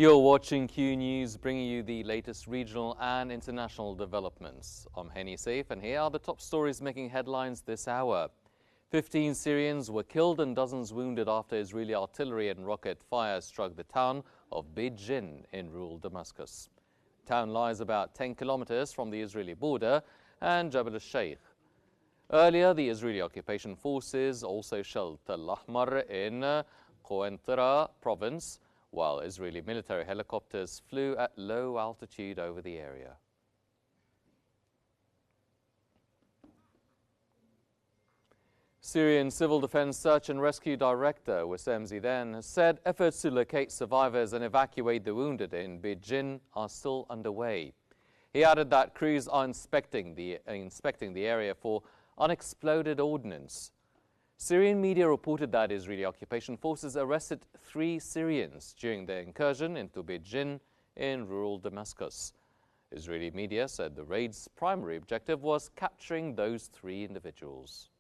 You're watching Q News, bringing you the latest regional and international developments. I'm Henny Saif, and here are the top stories making headlines this hour. 15 Syrians were killed and dozens wounded after Israeli artillery and rocket fire struck the town of Beit Jinn in rural Damascus. The town lies about 10 kilometers from the Israeli border and Jabal al-Sheikh. Earlier, the Israeli occupation forces also shelled Al Ahmar in Qnews province, while Israeli military helicopters flew at low altitude over the area. Syrian Civil Defense Search and Rescue Director Wissam Zidan has said efforts to locate survivors and evacuate the wounded in Beit Jinn are still underway. He added that crews are inspecting the area for unexploded ordnance. Syrian media reported that Israeli occupation forces arrested 3 Syrians during their incursion into Beit Jinn in rural Damascus. Israeli media said the raid's primary objective was capturing those 3 individuals.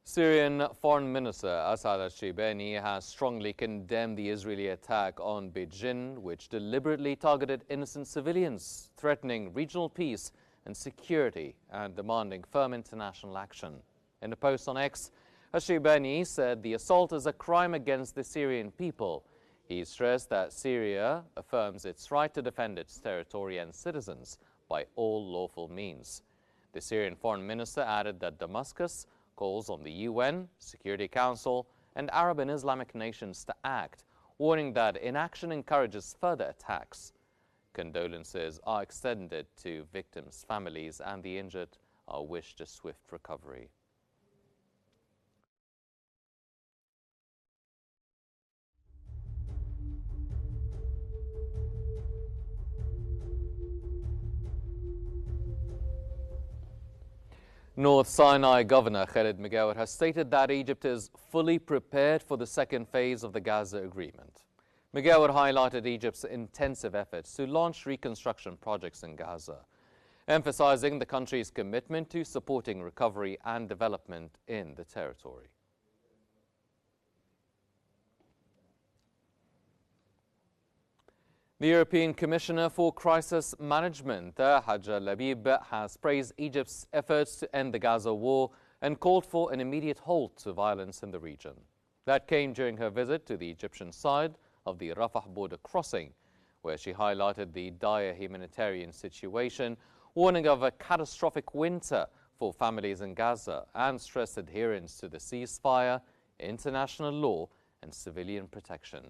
Syrian Foreign Minister Asad al-Shibani has strongly condemned the Israeli attack on Beit Jinn, which deliberately targeted innocent civilians, threatening regional peace and security and demanding firm international action. In a post on X, al-Shibani said the assault is a crime against the Syrian people. He stressed that Syria affirms its right to defend its territory and citizens by all lawful means. The Syrian Foreign Minister added that Damascus calls on the UN, Security Council, and Arab and Islamic nations to act, warning that inaction encourages further attacks. Condolences are extended to victims' families, and the injured are wished a swift recovery. North Sinai Governor Khalid Migawar has stated that Egypt is fully prepared for the second phase of the Gaza agreement. Migawar highlighted Egypt's intensive efforts to launch reconstruction projects in Gaza, emphasizing the country's commitment to supporting recovery and development in the territory. The European Commissioner for Crisis Management, Haja Labib, has praised Egypt's efforts to end the Gaza war and called for an immediate halt to violence in the region. That came during her visit to the Egyptian side of the Rafah border crossing, where she highlighted the dire humanitarian situation, warning of a catastrophic winter for families in Gaza, and stressed adherence to the ceasefire, international law, and civilian protection.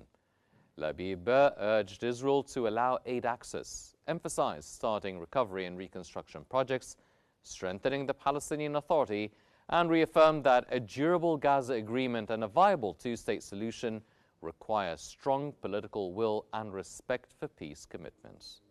Labib urged Israel to allow aid access, emphasized starting recovery and reconstruction projects, strengthening the Palestinian Authority, and reaffirmed that a durable Gaza agreement and a viable two-state solution require strong political will and respect for peace commitments.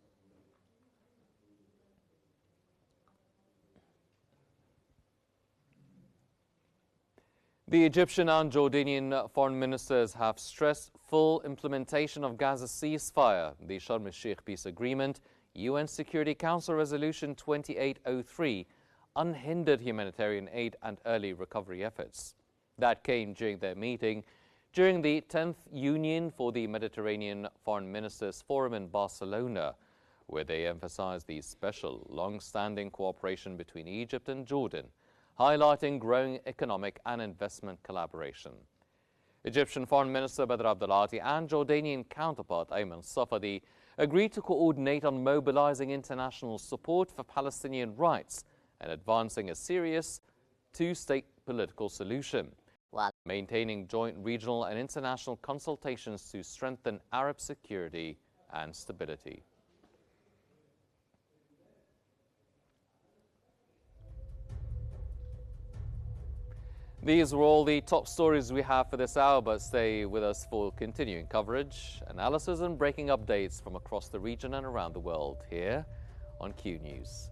The Egyptian and Jordanian foreign ministers have stressed full implementation of Gaza's ceasefire, the Sharm el-Sheikh peace agreement, UN Security Council Resolution 2803, unhindered humanitarian aid and early recovery efforts. That came during their meeting during the 10th Union for the Mediterranean Foreign Ministers Forum in Barcelona, where they emphasized the special, long-standing cooperation between Egypt and Jordan, highlighting growing economic and investment collaboration. Egyptian Foreign Minister Badr Abdulati and Jordanian counterpart Ayman Safadi agreed to coordinate on mobilizing international support for Palestinian rights and advancing a serious two-state political solution, while maintaining joint regional and international consultations to strengthen Arab security and stability. These were all the top stories we have for this hour, but stay with us for continuing coverage, analysis and breaking updates from across the region and around the world here on Q News.